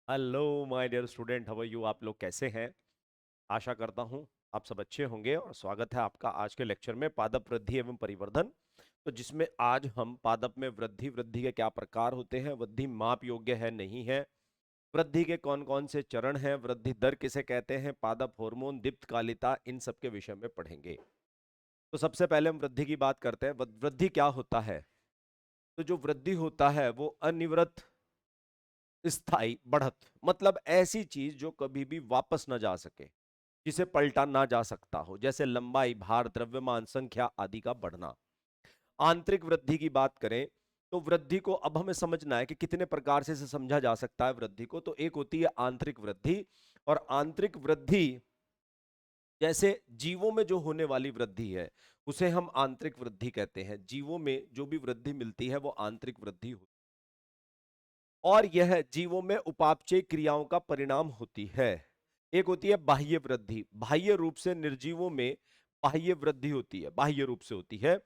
Hello my dear student, how are you? आप लोग कैसे हैं? आशा करता हूं आप सब अच्छे होंगे और स्वागत है आपका आज के लेक्चर में पादप वृद्धि एवं परिवर्धन। तो जिसमें आज हम पादप में वृद्धि वृद्धि के क्या प्रकार होते हैं, वृद्धि माप योग्य है नहीं है, वृद्धि के कौन कौन से चरण हैं, वृद्धि दर किसे कहते हैं, पादप हार्मोन, दीप्तकालिता, इन सब के विषय में पढ़ेंगे। तो सबसे पहले हम वृद्धि की बात करते हैं। वृद्धि क्या होता है? तो जो वृद्धि होता है वो अनिवृत्त स्थायी बढ़त, मतलब ऐसी चीज जो कभी भी वापस ना जा सके, जिसे पलटा ना जा सकता हो, जैसे लंबाई, भार, द्रव्यमान, संख्या आदि का बढ़ना। आंतरिक वृद्धि की बात करें तो वृद्धि को अब हमें समझना है कि कितने प्रकार से इसे समझा जा सकता है वृद्धि को। तो एक होती है आंतरिक वृद्धि, और आंतरिक वृद्धि जैसे जीवों में जो होने वाली वृद्धि है उसे हम आंतरिक वृद्धि कहते हैं। जीवों में जो भी वृद्धि मिलती है वो आंतरिक वृद्धि होती है, और यह जीवों में उपापचय क्रियाओं का परिणाम होती है। एक होती है बाह्य वृद्धि, बाह्य रूप से निर्जीवों में बाह्य वृद्धि होती है, बाह्य रूप से होती है।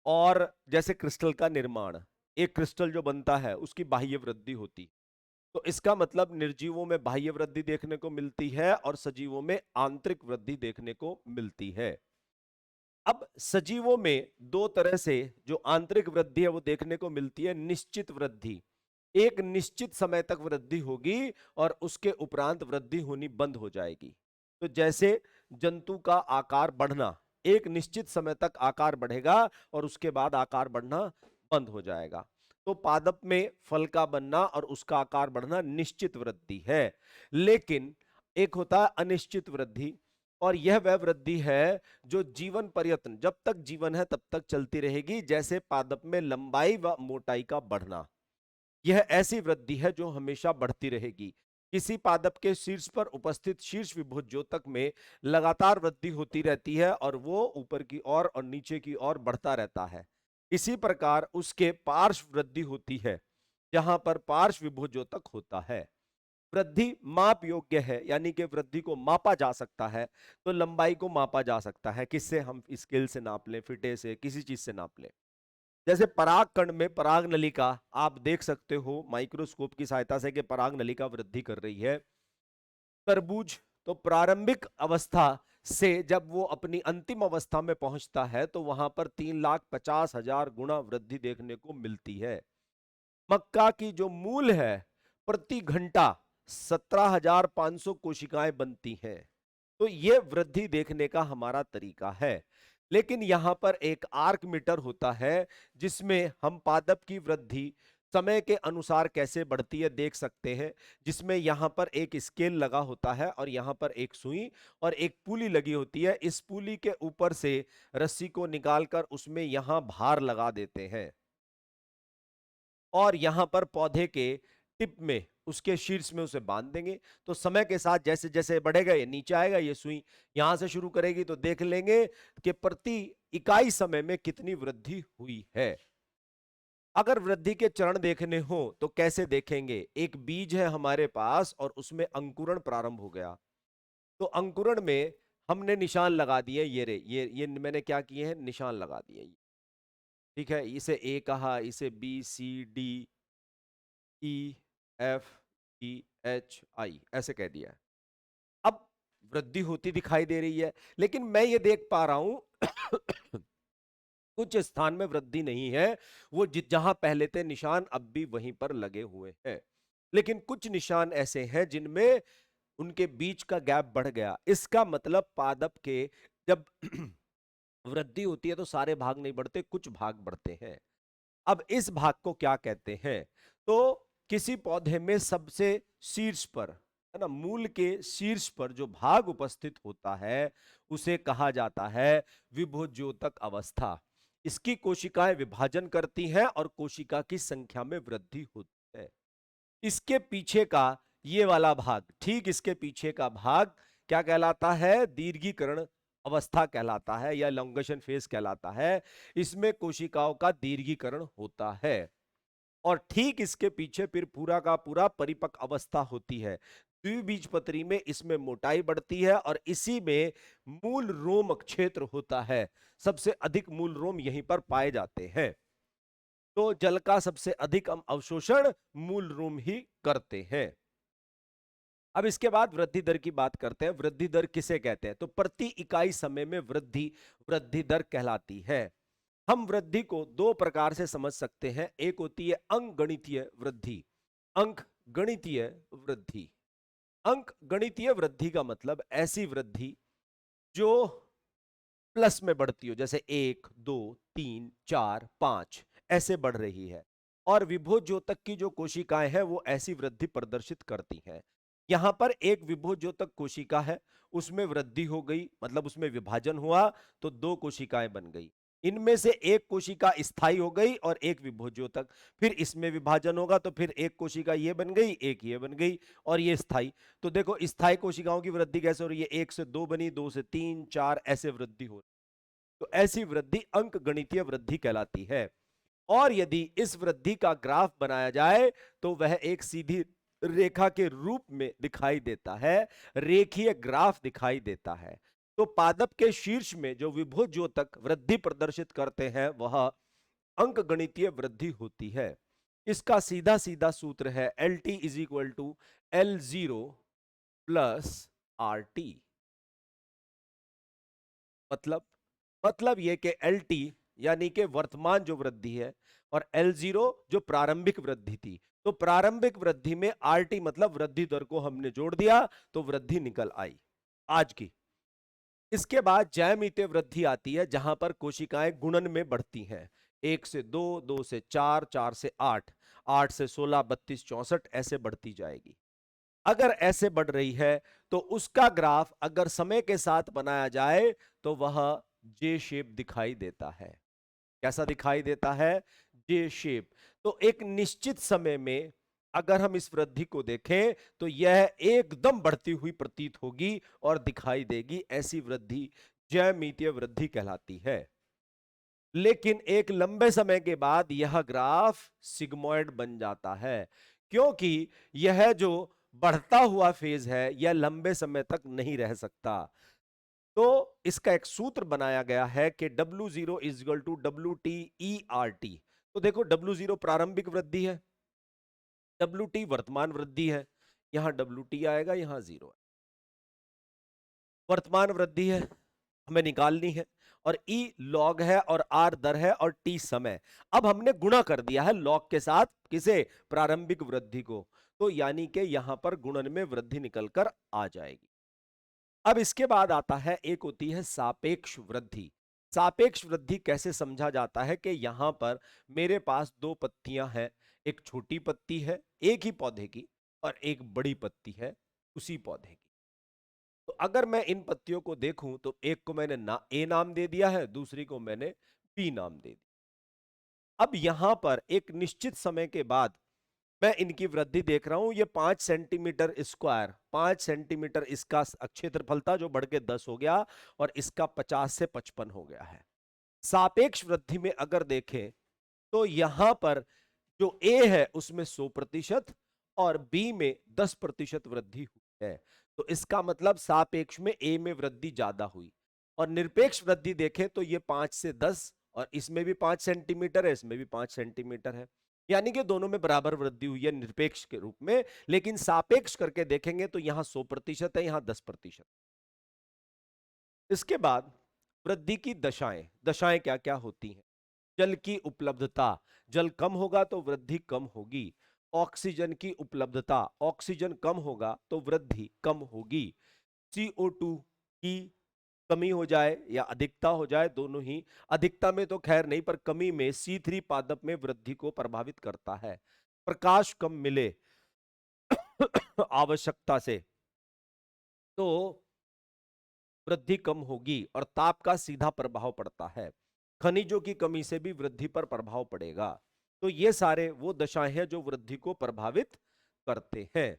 और जैसे क्रिस्टल का निर्माण, एक क्रिस्टल जो बनता है उसकी बाह्य वृद्धि होती है। तो इसका मतलब निर्जीवों में बाह्य वृद्धि देखने को मिलती है और सजीवों में आंतरिक वृद्धि देखने को मिलती है। अब सजीवों में दो तरह से जो आंतरिक वृद्धि है वो देखने को मिलती है। निश्चित वृद्धि, एक निश्चित समय तक वृद्धि होगी और उसके उपरांत वृद्धि होनी बंद हो जाएगी। तो जैसे जंतु का आकार बढ़ना, एक निश्चित समय तक आकार बढ़ेगा और उसके बाद आकार बढ़ना बंद हो जाएगा। तो पादप में फल का बनना और उसका आकार बढ़ना निश्चित वृद्धि है। लेकिन एक होता है अनिश्चित वृद्धि, और यह वह वृद्धि है जो जीवन पर्यंत, जब तक जीवन है तब तक चलती रहेगी। जैसे पादप में लंबाई व मोटाई का बढ़ना, यह ऐसी वृद्धि है जो हमेशा बढ़ती रहेगी। किसी पादप के शीर्ष पर उपस्थित शीर्ष विभुज्योतक में लगातार वृद्धि होती रहती है और वो ऊपर की ओर और नीचे की ओर बढ़ता रहता है। इसी प्रकार उसके पार्श्व वृद्धि होती है, जहां पर पार्श्व विभुज्योतक होता है। वृद्धि माप योग्य है, यानी कि वृद्धि को मापा जा सकता है। तो लंबाई को मापा जा सकता है, किससे? हम स्केल से नाप लें, फिटे से, किसी चीज से नाप लें। जैसे पराग कण में पराग नलिका, आप देख सकते हो माइक्रोस्कोप की सहायता से कि पराग नलिका वृद्धि कर रही है। तरबूज, तो प्रारंभिक अवस्था से जब वो अपनी अंतिम अवस्था में पहुंचता है तो वहां पर 3,50,000 गुना वृद्धि देखने को मिलती है। मक्का की जो मूल है, प्रति घंटा 17,500 कोशिकाएं बनती हैं। तो ये वृद्धि देखने का हमारा तरीका है। लेकिन यहां पर एक आर्क मीटर होता है जिसमें हम पादप की वृद्धि समय के अनुसार कैसे बढ़ती है देख सकते हैं। जिसमें यहां पर एक स्केल लगा होता है और यहां पर एक सुई और एक पुली लगी होती है। इस पुली के ऊपर से रस्सी को निकालकर उसमें यहां भार लगा देते हैं, और यहां पर पौधे के टिप में, उसके शीर्ष में उसे बांध देंगे। तो समय के साथ जैसे जैसे बढ़ेगा ये नीचे आएगा, ये सुई यहां से शुरू करेगी तो देख लेंगे कि प्रति इकाई समय में कितनी वृद्धि हुई है। अगर वृद्धि के चरण देखने हो तो कैसे देखेंगे? एक बीज है हमारे पास और उसमें अंकुरण प्रारंभ हो गया। तो अंकुरण में हमने निशान लगा दिए, ये रे ये मैंने क्या किए हैं, निशान लगा दिए। ठीक है, इसे ए कहा, इसे B C D E F E H I ऐसे कह दिया है। अब वृद्धि होती दिखाई दे रही है, लेकिन मैं ये देख पा रहा हूं कुछ स्थान में वृद्धि नहीं है। वो जहां पहले थे निशान अब भी वहीं पर लगे हुए हैं। लेकिन कुछ निशान ऐसे हैं जिनमें उनके बीच का गैप बढ़ गया। इसका मतलब पादप के जब वृद्धि होती है तो सारे भाग नहीं बढ़ते, कुछ भाग बढ़ते हैं। अब इस भाग को क्या कहते हैं? तो किसी पौधे में सबसे शीर्ष पर, है ना, मूल के शीर्ष पर जो भाग उपस्थित होता है उसे कहा जाता है विभुज्योतक अवस्था। इसकी कोशिकाएं विभाजन करती हैं और कोशिका की संख्या में वृद्धि होती है। इसके पीछे का ये वाला भाग, ठीक इसके पीछे का भाग क्या कहलाता है? दीर्घीकरण अवस्था कहलाता है या लॉन्गेशन फेज कहलाता है। इसमें कोशिकाओं का दीर्घीकरण होता है, और ठीक इसके पीछे फिर पूरा का पूरा परिपक्व अवस्था होती है। द्विबीजपत्री में इसमें मोटाई बढ़ती है और इसी में मूल रोम क्षेत्र होता है। सबसे अधिक मूल रोम यहीं पर पाए जाते हैं। तो जल का सबसे अधिक हम अवशोषण मूल रोम ही करते हैं। अब इसके बाद वृद्धि दर की बात करते हैं। वृद्धि दर किसे कहते हैं? तो प्रति इकाई समय में वृद्धि वृद्धि दर कहलाती है। हम वृद्धि को दो प्रकार से समझ सकते हैं। एक होती है अंकगणितीय वृद्धि। अंक गणितीय वृद्धि। अंक गणितीय वृद्धि का मतलब ऐसी वृद्धि जो प्लस में बढ़ती हो, जैसे 1 2 3 4 5 ऐसे बढ़ रही है। और विभोज्योतक की जो कोशिकाएं हैं वो ऐसी वृद्धि प्रदर्शित करती हैं। यहां पर एक विभोज्योतक कोशिका है, उसमें वृद्धि हो गई, मतलब उसमें विभाजन हुआ तो दो कोशिकाएं बन गई। इनमें से एक कोशिका स्थायी हो गई और एक विभोज्योतक। फिर इसमें विभाजन होगा तो फिर एक कोशिका ये बन गई, एक ये बन गई और ये स्थायी। तो देखो स्थायी कोशिकाओं की वृद्धि कैसे हो रही है? 1 से 2 बनी, 2 से 3 4 ऐसे वृद्धि हो रही है। तो ऐसी वृद्धि अंक गणितीय वृद्धि कहलाती है। और यदि इस वृद्धि का ग्राफ बनाया जाए तो वह एक सीधी रेखा के रूप में दिखाई देता है, रेखीय ग्राफ दिखाई देता है। तो पादप के शीर्ष में जो विभोज्योतक वृद्धि प्रदर्शित करते हैं वह अंक गणितीय वृद्धि होती है। इसका सीधा सीधा सूत्र है L T is equal to L0 plus RT। मतलब ये कि एल टी यानी कि वर्तमान जो वृद्धि है और L0 जो प्रारंभिक वृद्धि थी। तो प्रारंभिक वृद्धि में RT मतलब वृद्धि दर को हमने जोड़ दिया तो वृद्धि निकल आई आज की। इसके बाद ज्यामितीय वृद्धि आती है जहां पर कोशिकाएं गुणन में बढ़ती हैं। 1 से 2, 2 से 4, 4 से 8, 8 से 16, 32, 64 ऐसे बढ़ती जाएगी। अगर ऐसे बढ़ रही है तो उसका ग्राफ अगर समय के साथ बनाया जाए तो वह जे शेप दिखाई देता है। कैसा दिखाई देता है? जे शेप। तो एक निश्चित समय में अगर हम इस वृद्धि को देखें तो यह एकदम बढ़ती हुई प्रतीत होगी और दिखाई देगी। ऐसी वृद्धि ज्यामितीय वृद्धि कहलाती है। लेकिन एक लंबे समय के बाद यह ग्राफ सिग्मोइड बन जाता है, क्योंकि यह जो बढ़ता हुआ फेज है यह लंबे समय तक नहीं रह सकता। तो इसका एक सूत्र बनाया गया है कि W0 is equal to WT/ERT। तो देखो W0 प्रारंभिक वृद्धि है, WT वर्तमान वृद्धि है, यहां WT आएगा, यहां 0 है। वर्तमान वृद्धि है हमें निकालनी है और E लॉग है और R दर है और T समय। अब हमने गुणा कर दिया है लॉग के साथ, किसे? प्रारंभिक वृद्धि को। तो यानी कि यहां पर गुणन में वृद्धि निकलकर आ जाएगी। अब इसके बाद आता है, एक होती है सापेक्ष वृद्धि। सापेक्ष वृद्धि कैसे समझा जाता है कि यहां पर मेरे पास दो पत्तियां हैं, एक छोटी पत्ती है एक ही पौधे की और एक बड़ी पत्ती है उसी पौधे की। तो अगर मैं इन पत्तियों को देखूं तो एक को मैंने ए नाम दे दिया है, दूसरी को मैंने बी नाम दे दिया। अब यहां पर एक निश्चित समय के बाद मैं इनकी वृद्धि देख रहा हूं। ये 5 सेंटीमीटर स्क्वायर, 5 सेंटीमीटर इसका क्षेत्रफल था जो बढ़ के 10 हो गया और इसका 50 से 55 हो गया है। सापेक्ष वृद्धि में अगर देखें तो यहां पर जो ए है उसमें 100% और बी में 10% वृद्धि हुई है। तो इसका मतलब सापेक्ष में ए में वृद्धि ज्यादा हुई। और निरपेक्ष वृद्धि देखें तो ये 5 से 10 और इसमें भी 5 सेंटीमीटर है, इसमें भी 5 सेंटीमीटर है। यानी कि दोनों में बराबर वृद्धि हुई है निरपेक्ष के रूप में। लेकिन सापेक्ष करके देखेंगे तो यहां 100% है, यहां 10%। इसके बाद वृद्धि की दशाएं। दशाएं क्या क्या होती हैं? जल की उपलब्धता, जल कम होगा तो वृद्धि कम होगी। ऑक्सीजन की उपलब्धता, ऑक्सीजन कम होगा तो वृद्धि कम होगी। CO2 की कमी हो जाए या अधिकता हो जाए, दोनों ही, अधिकता में तो खैर नहीं पर कमी में C3 पादप में वृद्धि को प्रभावित करता है। प्रकाश कम मिले आवश्यकता से तो वृद्धि कम होगी और ताप का सीधा प्रभाव पड़ता है। खनिजों की कमी से भी वृद्धि पर प्रभाव पड़ेगा। तो ये सारे वो दशाएं हैं जो वृद्धि को प्रभावित करते हैं।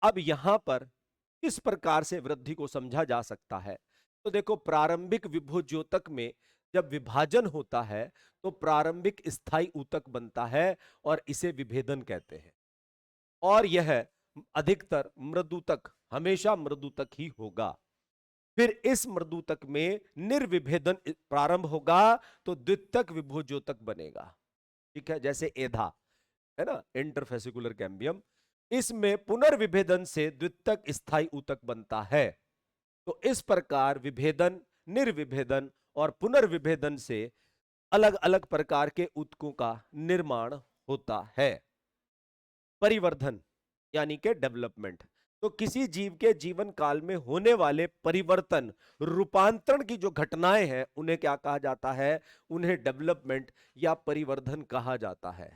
अब यहां पर किस प्रकार से वृद्धि को समझा जा सकता है? तो देखो, प्रारंभिक विभोज्योतक में जब विभाजन होता है तो प्रारंभिक स्थायी ऊतक बनता है और इसे विभेदन कहते हैं। और यह अधिकतर मृदुतक, हमेशा मृदुतक ही होगा। फिर इस मृदुतक में निर्विभेदन प्रारंभ होगा तो द्वितीयक विभोज्योतक बनेगा। ठीक है, जैसे एधा है ना, इंटरफेसिकुलर कैम्बियम। इसमें पुनर्विभेदन से द्वितीयक स्थायी ऊतक बनता है। तो इस प्रकार विभेदन, निर्विभेदन और पुनर्विभेदन से अलग अलग प्रकार के ऊतकों का निर्माण होता है। परिवर्धन यानी कि डेवलपमेंट, तो किसी जीव के जीवन काल में होने वाले परिवर्तन, रूपांतरण की जो घटनाएं हैं उन्हें क्या कहा जाता है? उन्हें डेवलपमेंट या परिवर्धन कहा जाता है।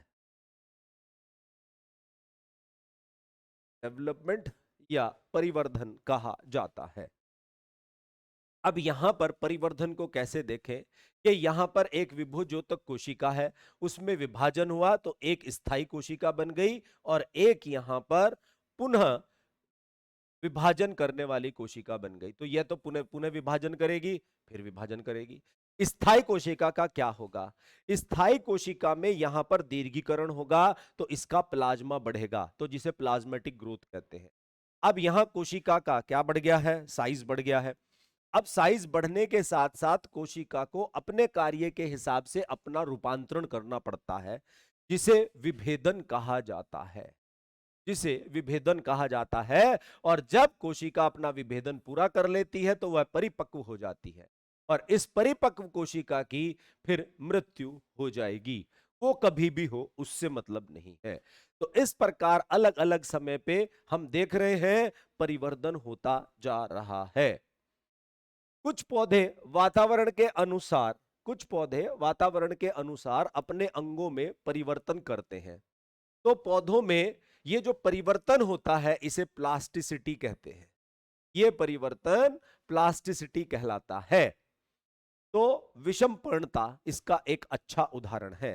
डेवलपमेंट या परिवर्धन कहा जाता है। अब यहां पर परिवर्धन को कैसे देखें कि यहां पर एक विभुज्योतक कोशिका है, उसमें विभाजन हुआ तो एक स्थायी कोशिका बन गई और एक यहां पर पुनः विभाजन करने वाली कोशिका बन गई। तो यह तो पुनः पुनः विभाजन करेगी, फिर विभाजन करेगी। स्थायी कोशिका का क्या होगा? स्थायी कोशिका में यहां पर दीर्घीकरण होगा तो इसका प्लाज्मा बढ़ेगा, तो जिसे प्लाज्मेटिक ग्रोथ कहते हैं। अब यहां कोशिका का क्या बढ़ गया है? साइज बढ़ गया है। अब साइज बढ़ने के साथ साथ कोशिका को अपने कार्य के हिसाब से अपना रूपांतरण करना पड़ता है, जिसे विभेदन कहा जाता है, जिसे विभेदन कहा जाता है। और जब कोशिका अपना विभेदन पूरा कर लेती है तो वह परिपक्व हो जाती है और इस परिपक्व कोशिका की फिर मृत्यु हो जाएगी। वो कभी भी हो, उससे मतलब नहीं है। तो इस प्रकार अलग अलग समय पे हम देख रहे हैं परिवर्तन होता जा रहा है। कुछ पौधे वातावरण के अनुसार कुछ पौधे वातावरण के अनुसार अपने अंगों में परिवर्तन करते हैं। तो पौधों में ये जो परिवर्तन होता है इसे प्लास्टिसिटी कहते हैं। ये परिवर्तन प्लास्टिसिटी कहलाता है। तो विषमपर्णता इसका एक अच्छा उदाहरण है।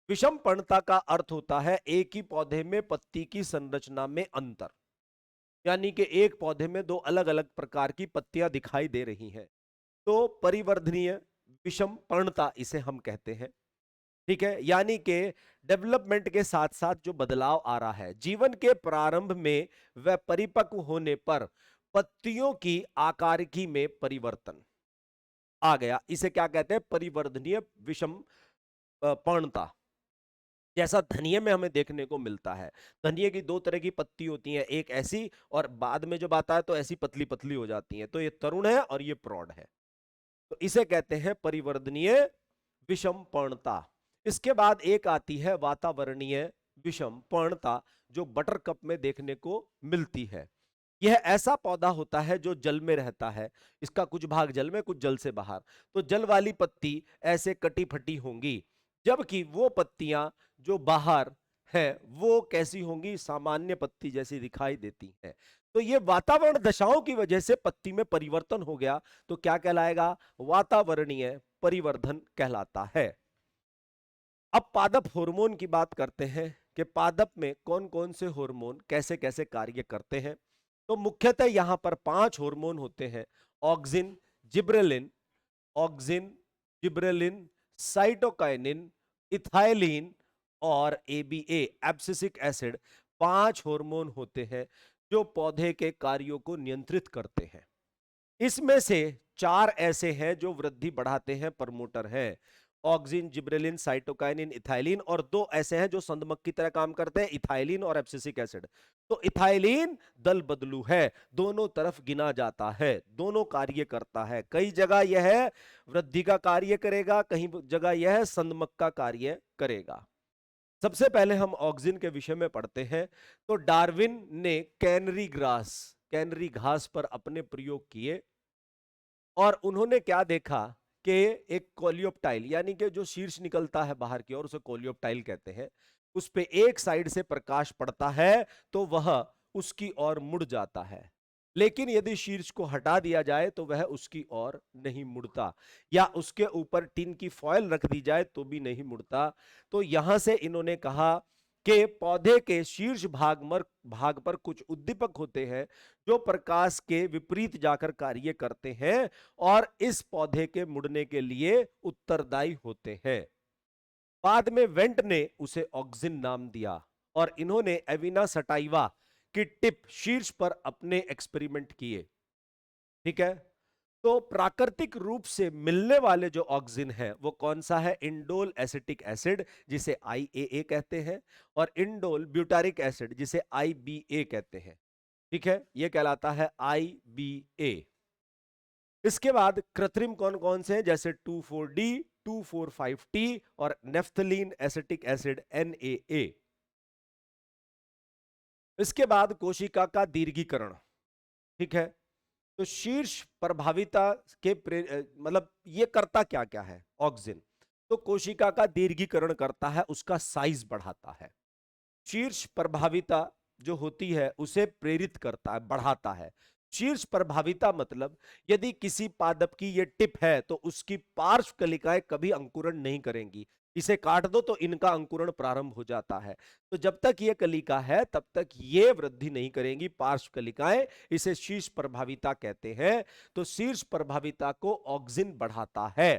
विषमपर्णता का अर्थ होता है एक ही पौधे में पत्ती की संरचना में अंतर, यानी कि एक पौधे में दो अलग अलग प्रकार की पत्तियां दिखाई दे रही हैं। तो परिवर्धनीय विषमपर्णता इसे हम कहते हैं। ठीक है, यानी कि डेवलपमेंट के साथ साथ जो बदलाव आ रहा है जीवन के प्रारंभ में वह परिपक्व होने पर पत्तियों की आकारिकी में परिवर्तन आ गया, इसे क्या कहते हैं? परिवर्धनीय विषम पर्णता। जैसा धनिये में हमें देखने को मिलता है, धनिये की दो तरह की पत्ती होती हैं, एक ऐसी और बाद में जब आता है तो ऐसी पतली पतली हो जाती हैं। तो ये तरुण है और ये प्रौढ़ है, तो इसे कहते हैं परिवर्धनीय विषमपर्णता। इसके बाद एक आती है वातावरणीय विषमपर्णता, जो बटरकप में देखने को मिलती है। यह ऐसा पौधा होता है जो जल में रहता है, इसका कुछ भाग जल में कुछ जल से बाहर। तो जल वाली पत्ती ऐसे कटी फटी होंगी, जबकि वो पत्तियां जो बाहर है वो कैसी होंगी? सामान्य पत्ती जैसी दिखाई देती हैं। तो ये वातावरण दशाओं की वजह से पत्ती में परिवर्तन हो गया, तो क्या कहलाएगा? वातावरणीय परिवर्धन कहलाता है। अब पादप हार्मोन की बात करते हैं कि पादप में कौन कौन से हार्मोन कैसे कैसे कार्य करते हैं। तो मुख्यतः यहां पर 5 हार्मोन होते हैं: auxin, gibberellin, auxin, gibberellin, cytokinin, ethylene और एबीए एब्सिसिक एसिड। 5 हार्मोन होते हैं जो पौधे के कार्यों को नियंत्रित करते हैं। इसमें से 4 ऐसे हैं जो वृद्धि बढ़ाते हैं, प्रमोटर हैं: ऑक्सिन, जिब्रेलिन, साइटोकाइनिन, इथाइलिन। और 2 ऐसे हैं जो संदमक की तरह काम करते हैं, इथाइलिन और एब्सिसिक एसिड। तो इथाइलिन दल बदलू है, दोनों तरफ गिना जाता है, दोनों कार्य करता है। कई जगह यह वृद्धि का कार्य करेगा, कहीं जगह यह संदमक का कार्य करेगा। सबसे पहले हम ऑक्सिन के विषय में पढ़ते हैं। तो डार्विन ने कैनरी घास पर अपने प्रयोग किए और उन्होंने क्या देखा कि एक कोलियोप्टाइल, यानी कि जो शीर्ष निकलता है बाहर की ओर, उसे कोलियोप्टाइल कहते हैं, उस पे एक साइड से प्रकाश पड़ता है तो वह उसकी ओर मुड़ जाता है। लेकिन यदि शीर्ष को हटा दिया जाए तो वह उसकी ओर नहीं मुड़ता, या उसके ऊपर टिन की फॉयल रख दी जाए तो भी नहीं मुड़ता। तो यहां से इन्होंने कहा कि पौधे के शीर्ष भाग पर कुछ उद्दीपक होते हैं जो प्रकाश के विपरीत जाकर कार्य करते हैं और इस पौधे के मुड़ने के लिए उत्तरदायी होते हैं। बाद में वेंट ने उसे ऑक्सिन नाम दिया और इन्होंने एविना सटाइवा की टिप शीर्ष पर अपने एक्सपेरिमेंट किए। ठीक है, तो प्राकृतिक रूप से मिलने वाले जो ऑक्सिन है वो कौन सा है? इंडोल एसिटिक एसिड जिसे IAA कहते हैं, और इंडोल ब्यूटारिक एसिड जिसे IBA कहते हैं। ठीक है, ये कहलाता है IBA। इसके बाद कृत्रिम कौन कौन से हैं? जैसे 2,4-D, 2,4,5-T और नेफ्थलीन एसिटिक एसिड NaA। इसके बाद कोशिका का दीर्घीकरण। ठीक है, तो शीर्ष प्रभाविता के मतलब ये करता क्या क्या है ऑक्सिन? तो कोशिका का दीर्घीकरण करता है, उसका साइज बढ़ाता है। शीर्ष प्रभाविता जो होती है उसे प्रेरित करता है, बढ़ाता है। शीर्ष प्रभाविता मतलब यदि किसी पादप की ये टिप है तो उसकी पार्श्व कलिकाएं कभी अंकुरण नहीं करेंगी। इसे काट दो तो इनका अंकुरण प्रारंभ हो जाता है। तो जब तक ये कलिका है तब तक ये वृद्धि नहीं करेंगी पार्श्व कलिकाएं, इसे शीर्ष प्रभाविता कहते हैं। तो शीर्ष प्रभाविता को ऑक्सिन बढ़ाता है।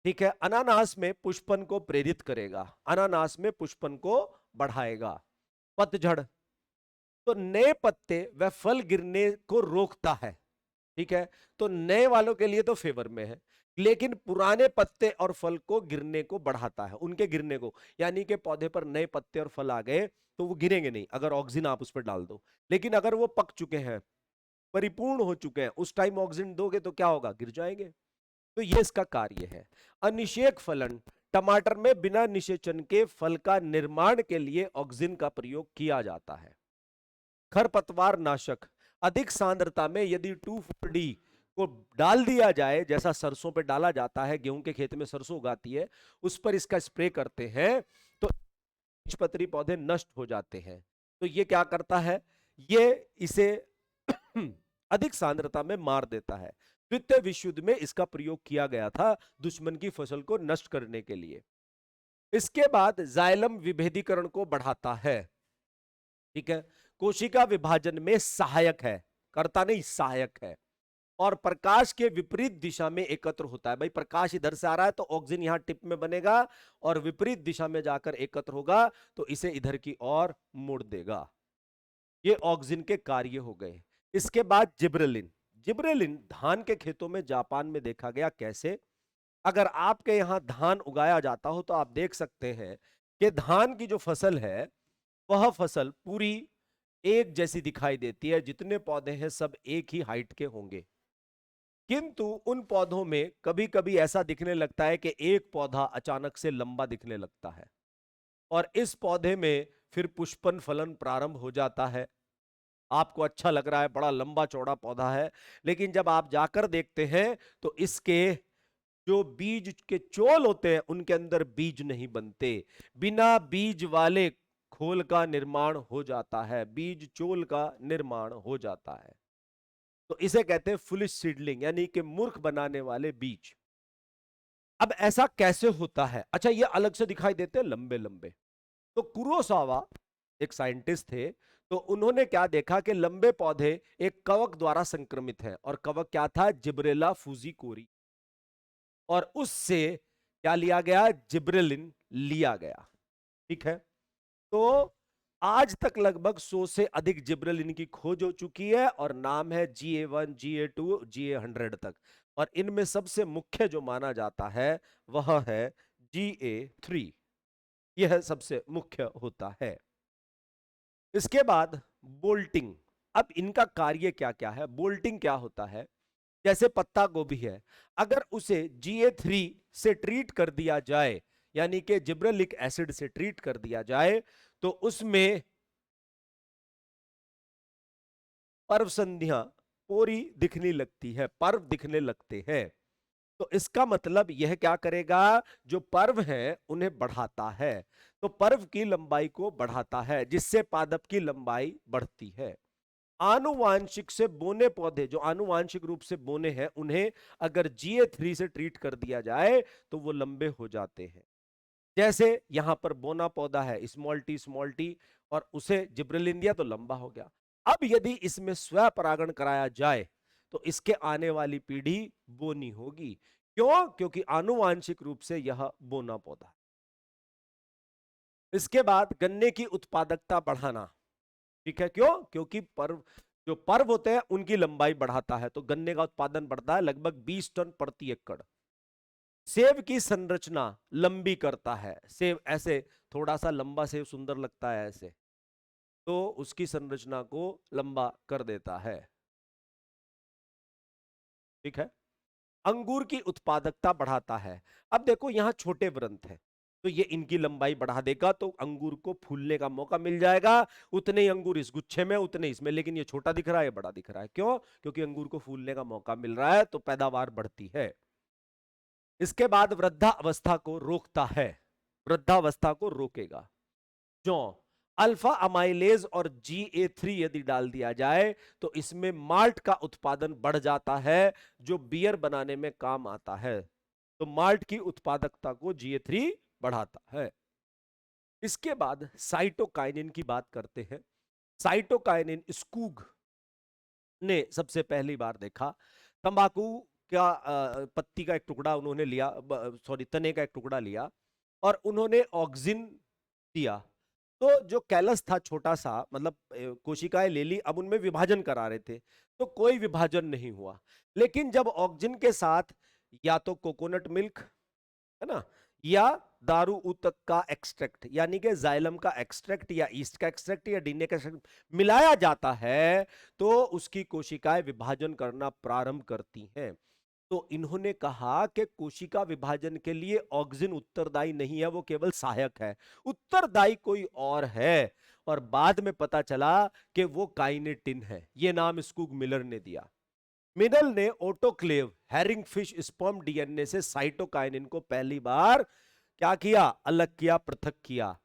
ठीक है, अनानास में पुष्पन को प्रेरित करेगा, अनानास में पुष्पन को बढ़ाएगा। पतझड़, तो नए पत्ते व फल गिरने को रोकता है। ठीक है, तो नए वालों के लिए तो फेवर में है, लेकिन पुराने पत्ते और फल को गिरने को बढ़ाता है, उनके गिरने को। यानी कि पौधे पर नए पत्ते और फल आ गए तो वो गिरेंगे नहीं अगर ऑक्सिन आप उस पर डाल दो। लेकिन अगर वो पक चुके हैं, परिपूर्ण हो चुके हैं, उस टाइम ऑक्सिन दोगे तो क्या होगा? गिर जाएंगे। तो ये इसका कार्य है। अनिषेक फलन, टमाटर में बिना निषेचन के फल का निर्माण के लिए ऑक्सिन का प्रयोग किया जाता है। खरपतवार नाशक, अधिक सांद्रता में यदि 2,4-D को डाल दिया जाए, जैसा सरसों पे डाला जाता है, गेहूं के खेत में सरसों उगाती है, उस पर इसका स्प्रे करते हैं तो बीजपत्री पौधे नष्ट हो जाते हैं। तो ये क्या करता है? ये इसे अधिक सांद्रता में मार देता है। द्वितीय विश्व युद्ध में इसका प्रयोग किया गया था दुश्मन की फसल को नष्ट करने के लिए। इसके बाद जाइलम विभेदीकरण को बढ़ाता है। ठीक है, कोशिका विभाजन में सहायक है, करता नहीं, सहायक है। और प्रकाश के विपरीत दिशा में एकत्र होता है। भाई प्रकाश इधर से आ रहा है तो ऑक्सिन यहां टिप में बनेगा और विपरीत दिशा में जाकर एकत्र होगा तो इसे इधर की ओर मोड़ देगा। ये ऑक्सिन के कार्य हो गए। इसके बाद जिब्रेलिन, जिब्रेलिन धान के खेतों में जापान में देखा गया। कैसे? अगर आपके यहां धान उगाया जाता हो तो आप देख सकते हैं कि धान की जो फसल है वह फसल पूरी एक जैसी दिखाई देती है, जितने पौधे हैं सब एक ही हाइट के होंगे। किंतु उन पौधों में कभी कभी ऐसा दिखने लगता है कि एक पौधा अचानक से लंबा दिखने लगता है और इस पौधे में फिर पुष्पन फलन प्रारंभ हो जाता है। आपको अच्छा लग रहा है, बड़ा लंबा चौड़ा पौधा है, लेकिन जब आप जाकर देखते हैं तो इसके जो बीज के चोल होते हैं उनके अंदर बीज नहीं बनते। बिना बीज वाले खोल का निर्माण हो जाता है, बीज चोल का निर्माण हो जाता है। तो इसे कहते हैं फुलिश सीडलिंग, यानी कि मूर्ख बनाने वाले बीज। अब ऐसा कैसे होता है? अच्छा, ये अलग से दिखाई देते हैं लंबे लंबे। तो कुरोसावा एक साइंटिस्ट थे, तो उन्होंने क्या देखा कि लंबे पौधे एक कवक द्वारा संक्रमित हैं, और कवक क्या था? जिब्रेला फूजिकोरी। और उससे क्या लिया गया? जिब्रेलिन लिया गया। ठीक है, तो आज तक लगभग 100 से अधिक जिब्रेलिन की खोज हो चुकी है और नाम है GA1, GA2, GA100 तक। और इनमें सबसे मुख्य जो माना जाता है वह है GA3। यह सबसे मुख्य होता है। इसके बाद बोल्टिंग। अब इनका कार्य क्या क्या है? बोल्टिंग क्या होता है? जैसे पत्ता गोभी है, अगर उसे GA3 से ट्रीट कर दिया जाए, यानी कि जिब्रेलिक एसिड से ट्रीट कर दिया जाए, तो उसमें पर्व संधियां पोरी दिखने लगती है, पर्व दिखने लगते हैं। तो इसका मतलब यह क्या करेगा? जो पर्व है उन्हें बढ़ाता है, तो पर्व की लंबाई को बढ़ाता है, जिससे पादप की लंबाई बढ़ती है। आनुवांशिक से बोने पौधे, जो आनुवांशिक रूप से बोने हैं, उन्हें अगर GA3 से ट्रीट कर दिया जाए तो वो लंबे हो जाते हैं। जैसे यहां पर बोना पौधा है, स्मॉल टी, और उसे जिब्रेलिन दिया तो लंबा हो गया। अब यदि इसमें स्वपरागण कराया जाए तो इसके आने वाली पीढ़ी बोनी होगी। क्यों? क्योंकि आनुवांशिक रूप से यह बोना पौधा है। इसके बाद गन्ने की उत्पादकता बढ़ाना। ठीक है, क्यों? क्योंकि पर्व जो पर्व होते हैं उनकी लंबाई बढ़ाता है, तो गन्ने का उत्पादन बढ़ता है लगभग 20 टन प्रति एकड़। सेब की संरचना लंबी करता है, सेब ऐसे थोड़ा सा लंबा सेब सुंदर लगता है ऐसे, तो उसकी संरचना को लंबा कर देता है। ठीक है। अंगूर की उत्पादकता बढ़ाता है। अब देखो यहां छोटे वृंत है, तो ये इनकी लंबाई बढ़ा देगा, तो अंगूर को फूलने का मौका मिल जाएगा। उतने ही अंगूर इस गुच्छे में, उतने इसमें, लेकिन ये छोटा दिख रहा है, ये बड़ा दिख रहा है। क्यों? क्योंकि अंगूर को फूलने का मौका मिल रहा है, तो पैदावार बढ़ती है। इसके बाद वृद्धावस्था को रोकता है, वृद्धावस्था को रोकेगा। क्यों? अल्फा अमाइलेज और GA3 यदि डाल दिया जाए तो इसमें माल्ट का उत्पादन बढ़ जाता है, जो बियर बनाने में काम आता है। तो माल्ट की उत्पादकता को GA3 बढ़ाता है। इसके बाद साइटोकाइनिन की बात करते हैं। साइटोकाइनिन स्कूग ने सबसे पहली बार देखा। तंबाकू का पत्ती का एक टुकड़ा उन्होंने लिया, सॉरी तने का एक टुकड़ा लिया, और उन्होंने ऑक्सिन दिया। तो जो कैलस था छोटा सा, मतलब कोशिकाएं ले ली, अब उनमें विभाजन करा रहे थे, तो कोई विभाजन नहीं हुआ। लेकिन जब ऑक्सिन के साथ या तो कोकोनट मिल्क, है ना, या दारू ऊतक का एक्सट्रैक्ट यानी कि जाइलम का एक्सट्रैक्ट या ईस्ट का एक्सट्रैक्ट या डीएनए का एक्सट्रैक्ट मिलाया जाता है, तो उसकी कोशिकाएं विभाजन करना प्रारंभ करती हैं। तो इन्होंने कहा कि कोशिका विभाजन के लिए ऑक्सिन उत्तरदायी नहीं है, वो केवल सहायक है, उत्तरदायी कोई और है। और बाद में पता चला कि वो काइनेटिन है। ये नाम स्कूग मिलर ने दिया। मिनल ने autoclave herring fish sperm DNA से साइटोकाइनिन को पहली बार क्या किया? अलग किया, पृथक किया,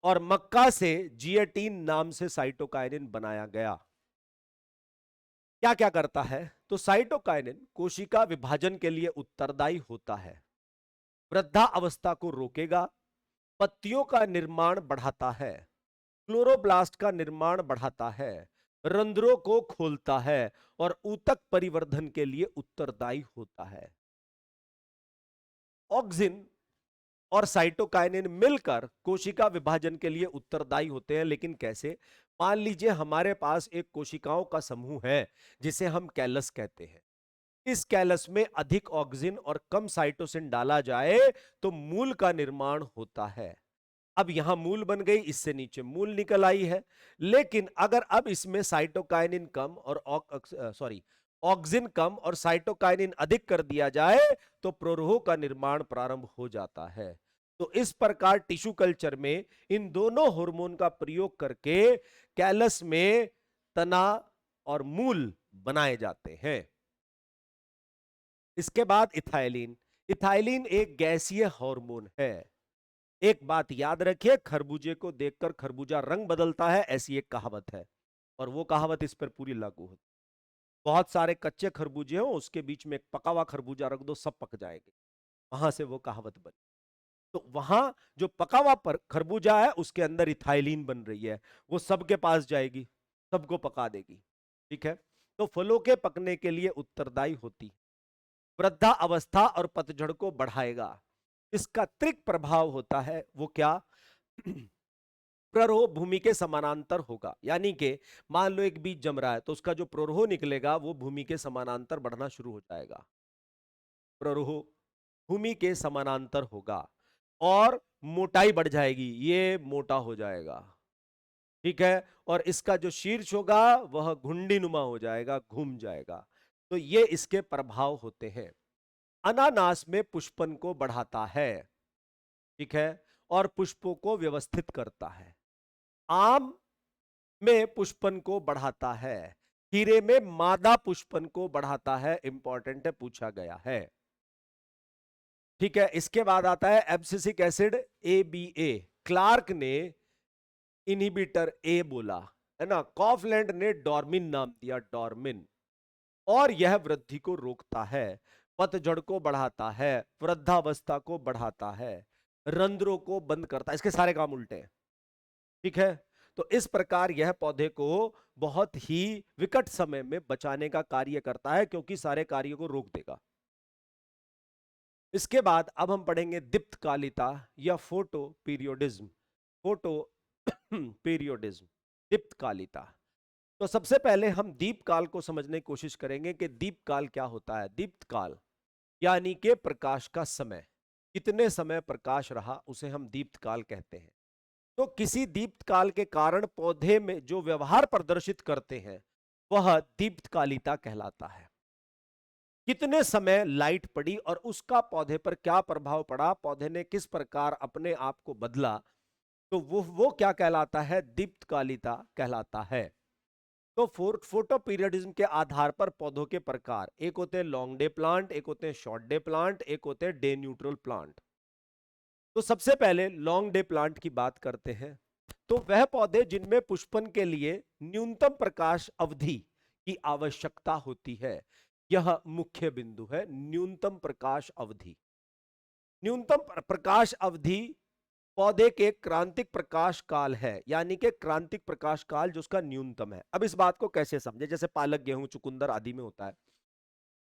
और मक्का से जिएटीन नाम से साइटोकाइनिन बनाया गया। क्या क्या करता है? तो साइटोकाइनिन कोशिका विभाजन के लिए उत्तरदायी होता है, वृद्धा अवस्था को रोकेगा, पत्तियों का निर्माण बढ़ाता है, क्लोरोब्लास्ट का निर्माण बढ़ाता है, रंध्रों को खोलता है, और ऊतक परिवर्धन के लिए उत्तरदायी होता है। ऑक्सिन और साइटोकाइनिन मिलकर कोशिका विभाजन के लिए उत्तरदायी होते हैं, लेकिन कैसे? मान लीजिए हमारे पास एक कोशिकाओं का समूह है जिसे हम कैलस कहते हैं। इस कैलस में अधिक ऑक्सिन और कम साइटोसिन डाला जाए तो मूल का निर्माण होता है। अब यहां मूल बन गई, इससे नीचे मूल निकल आई है। लेकिन अगर अब इसमें साइटोकाइनिन कम और ऑक्सिन कम और साइटोकाइनिन अधिक कर दिया जाए तो प्रोरोह का निर्माण प्रारंभ हो जाता है। तो इस प्रकार टिश्यू कल्चर में इन दोनों हार्मोन का प्रयोग करके कैलस में तना और मूल बनाए जाते हैं। इसके बाद इथाइलिन। इथाइलिन एक गैसीय हार्मोन है। एक बात याद रखिए, खरबूजे को देखकर खरबूजा रंग बदलता है, ऐसी एक कहावत है, और वो कहावत इस पर पूरी लागू होती है। बहुत सारे कच्चे खरबूजे हो, उसके बीच में एक पका हुआ खरबूजा रख दो, सब पक जाएंगे। वहां से वो कहावत बनी। तो वहां जो पका हुआ पर खरबूजा है उसके अंदर इथाइलिन बन रही है, वो सबके पास जाएगी, सबको पका देगी। ठीक है। तो फलों के पकने के लिए उत्तरदायी होती, वृद्धा अवस्था और पतझड़ को बढ़ाएगा। इसका त्रिक प्रभाव होता है, वो क्या? प्ररोह भूमि के समानांतर होगा, यानी कि मान लो एक बीज जम रहा है तो उसका जो प्ररोह निकलेगा वो भूमि के समानांतर बढ़ना शुरू हो जाएगा। प्ररोह भूमि के समानांतर होगा और मोटाई बढ़ जाएगी, ये मोटा हो जाएगा। ठीक है। और इसका जो शीर्ष होगा वह घुंडी नुमा हो जाएगा, घूम जाएगा। तो ये इसके प्रभाव होते हैं। अनानास में पुष्पन को बढ़ाता है, ठीक है, और पुष्पों को व्यवस्थित करता है। आम में पुष्पन को बढ़ाता है। खीरे में मादा पुष्पन को बढ़ाता है, इंपॉर्टेंट है, पूछा गया है। ठीक है। इसके बाद आता है एब्सिसिक एसिड ABA। क्लार्क ने इनहिबिटर ए बोला, है ना। कॉफलैंड ने डॉर्मिन नाम दिया, डॉर्मिन। और यह वृद्धि को रोकता है, पतझड़ को बढ़ाता है, वृद्धावस्था को बढ़ाता है, रंध्रों को बंद करता है। इसके सारे काम उल्टे हैं। ठीक है। तो इस प्रकार यह पौधे को बहुत ही विकट समय में बचाने का कार्य करता है, क्योंकि सारे कार्यों को रोक देगा। इसके बाद अब हम पढ़ेंगे दीप्तकालिता या फोटो पीरियोडिज्म। फोटो पीरियोडिज्म, दीप्तकालिता। तो सबसे पहले हम दीपकाल को समझने की कोशिश करेंगे कि दीपकाल क्या होता है। दीप्तकाल यानी कि प्रकाश का समय, कितने समय प्रकाश रहा उसे हम दीप्तकाल कहते हैं। तो किसी दीप्तकाल के कारण पौधे में जो व्यवहार प्रदर्शित करते हैं वह दीप्तकालिता कहलाता है। कितने समय लाइट पड़ी और उसका पौधे पर क्या प्रभाव पड़ा, पौधे ने किस प्रकार अपने आप को बदला, तो वो क्या कहलाता है, दीप्तकालिता कहलाता है। तो फोटो पीरियडिज्म के आधार पर पौधों के प्रकार, एक होते हैं लॉन्ग डे प्लांट, एक होते हैं शॉर्ट डे प्लांट, एक होते हैं डे न्यूट्रल प्लांट। तो सबसे पहले लॉन्ग डे प्लांट की बात करते हैं। तो वह पौधे जिनमें पुष्पन के लिए न्यूनतम प्रकाश अवधि की आवश्यकता होती है, यह मुख्य बिंदु है। न्यूनतम प्रकाश अवधि, न्यूनतम प्रकाश अवधि पौधे के क्रांतिक प्रकाश काल है, यानी कि क्रांतिक प्रकाश काल जो उसका न्यूनतम है। अब इस बात को कैसे समझे, जैसे पालक, गेहूं, चुकंदर आदि में होता है।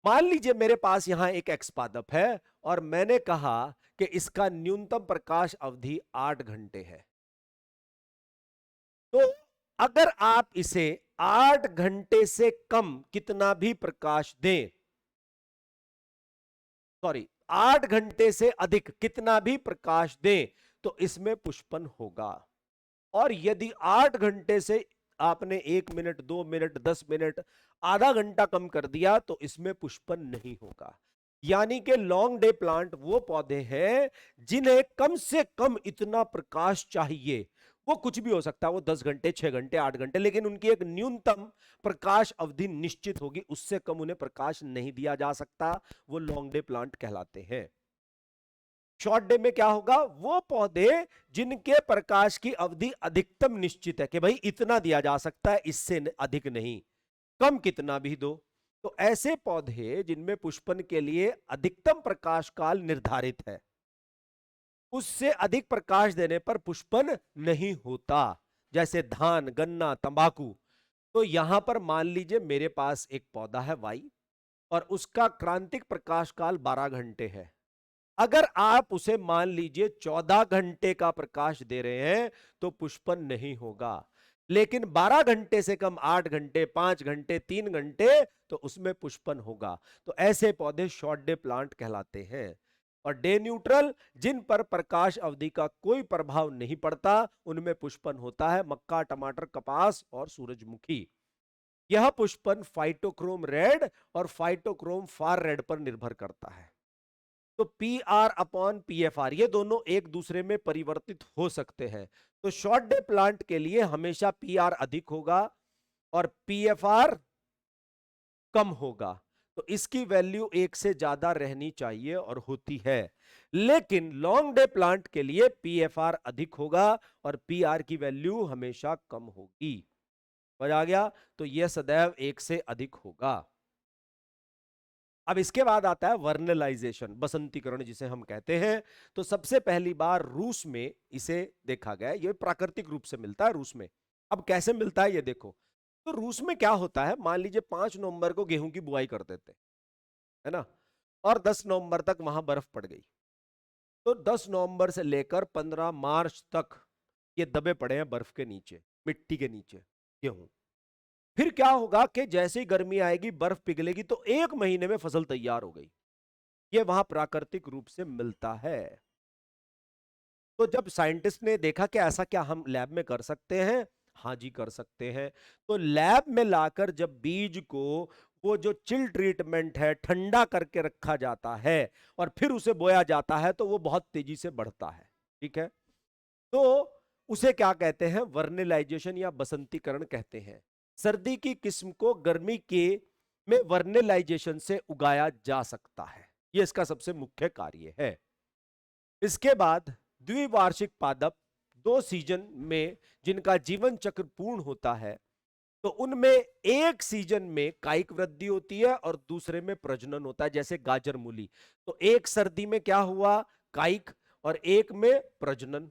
मान लीजिए मेरे पास यहां एक एक्स पादप है और मैंने कहा कि इसका न्यूनतम प्रकाश अवधि 8 घंटे है। तो अगर आप इसे 8 घंटे से कम कितना भी प्रकाश दें, सॉरी 8 घंटे से अधिक कितना भी प्रकाश दें तो इसमें पुष्पन होगा। और यदि 8 घंटे से आपने 1 मिनट, 2 मिनट, 10 मिनट, आधा घंटा कम कर दिया तो इसमें पुष्पन नहीं होगा। यानी कि लॉन्ग डे प्लांट वो पौधे हैं जिन्हें कम से कम इतना प्रकाश चाहिए। वो कुछ भी हो सकता है, वो 10 घंटे, 6 घंटे, 8 घंटे, लेकिन उनकी एक न्यूनतम प्रकाश अवधि निश्चित होगी, उससे कम उन्हें प्रकाश नहीं दिया जा सकता। वो लॉन्ग डे प्लांट कहलाते हैं। शॉर्ट डे में क्या होगा, वो पौधे जिनके प्रकाश की अवधि अधिकतम निश्चित है कि भाई इतना दिया जा सकता है, इससे अधिक नहीं, कम कितना भी दो। तो ऐसे पौधे जिनमें पुष्पन के लिए अधिकतम प्रकाश काल निर्धारित है, उससे अधिक प्रकाश देने पर पुष्पन नहीं होता, जैसे धान, गन्ना, तंबाकू। तो यहां पर मान लीजिए मेरे पास एक पौधा है वाई और उसका क्रांतिक प्रकाश काल 12 घंटे है। अगर आप उसे मान लीजिए 14 घंटे का प्रकाश दे रहे हैं तो पुष्पन नहीं होगा। लेकिन 12 घंटे से कम, 8 घंटे, 5 घंटे, 3 घंटे, तो उसमें पुष्पन होगा। तो ऐसे पौधे शॉर्ट डे प्लांट कहलाते हैं। और डे न्यूट्रल, जिन पर प्रकाश अवधि का कोई प्रभाव नहीं पड़ता, उनमें पुष्पन होता है। मक्का, टमाटर, कपास और सूरजमुखी। यह पुष्पन फाइटोक्रोम रेड और फाइटोक्रोम फार रेड पर निर्भर करता है। तो P R upon P F R ये दोनों एक दूसरे में परिवर्तित हो सकते हैं। तो शॉर्ट डे प्लांट के लिए हमेशा पी आर अधिक होगा और पी एफ आर कम होगा। तो इसकी वैल्यू 1 से ज्यादा रहनी चाहिए और होती है। लेकिन लॉन्ग डे प्लांट के लिए पी एफ आर अधिक होगा और पी आर की वैल्यू हमेशा कम होगी। समझ आ गया? तो यह सदैव 1 से अधिक होगा। अब इसके बाद आता है वर्नलाइजेशन, बसंतीकरण जिसे हम कहते हैं। तो सबसे पहली बार रूस में इसे देखा गया। यह प्राकृतिक रूप से मिलता है रूस में। अब कैसे मिलता है ये देखो। तो रूस में क्या होता है, मान लीजिए 5 नवंबर को गेहूं की बुआई कर देते है ना, और 10 नवंबर तक वहां बर्फ पड़ गई। तो 10 नवंबर से लेकर 15 मार्च तक ये दबे पड़े हैं बर्फ के नीचे, मिट्टी के नीचे गेहूं। फिर क्या होगा कि जैसे ही गर्मी आएगी, बर्फ पिघलेगी, तो 1 महीने में फसल तैयार हो गई। ये वहां प्राकृतिक रूप से मिलता है। तो जब साइंटिस्ट ने देखा कि ऐसा क्या हम लैब में कर सकते हैं, हाँ जी कर सकते हैं। तो लैब में लाकर जब बीज को वो जो चिल ट्रीटमेंट है, ठंडा करके रखा जाता है और फिर उसे बोया जाता है, तो वो बहुत तेजी से बढ़ता है। ठीक है, तो उसे क्या कहते हैं, वर्नेलाइजेशन या बसंतीकरण कहते हैं। सर्दी की किस्म को गर्मी के में वर्नेलाइजेशन से उगाया जा सकता है। यह इसका सबसे मुख्य कार्य है। इसके बाद द्विवार्षिक पादप 2 सीजन में जिनका जीवन चक्र पूर्ण होता है, तो उनमें एक सीजन में कायिक वृद्धि होती है और दूसरे में प्रजनन होता है, जैसे गाजर, मूली। तो एक सर्दी में क्या हुआ, कायिक, और एक में प्रजनन।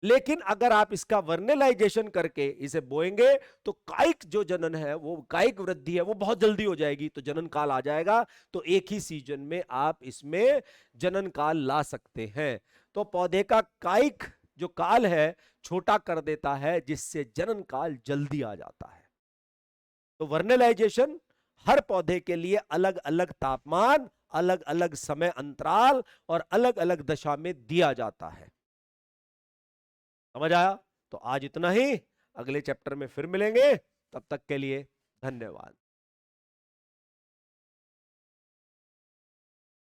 लेकिन अगर आप इसका वर्नेलाइजेशन करके इसे बोएंगे तो कायिक जो जनन है, वो कायिक वृद्धि है, वो बहुत जल्दी हो जाएगी, तो जनन काल आ जाएगा। तो एक ही सीजन में आप इसमें जनन काल ला सकते हैं। तो पौधे का कायिक जो काल है छोटा कर देता है, जिससे जनन काल जल्दी आ जाता है। तो वर्नलाइजेशन हर पौधे के लिए अलग अलग तापमान, अलग अलग समय अंतराल और अलग अलग दशा में दिया जाता है। समझ आया? तो आज इतना ही, अगले चैप्टर में फिर मिलेंगे, तब तक के लिए धन्यवाद।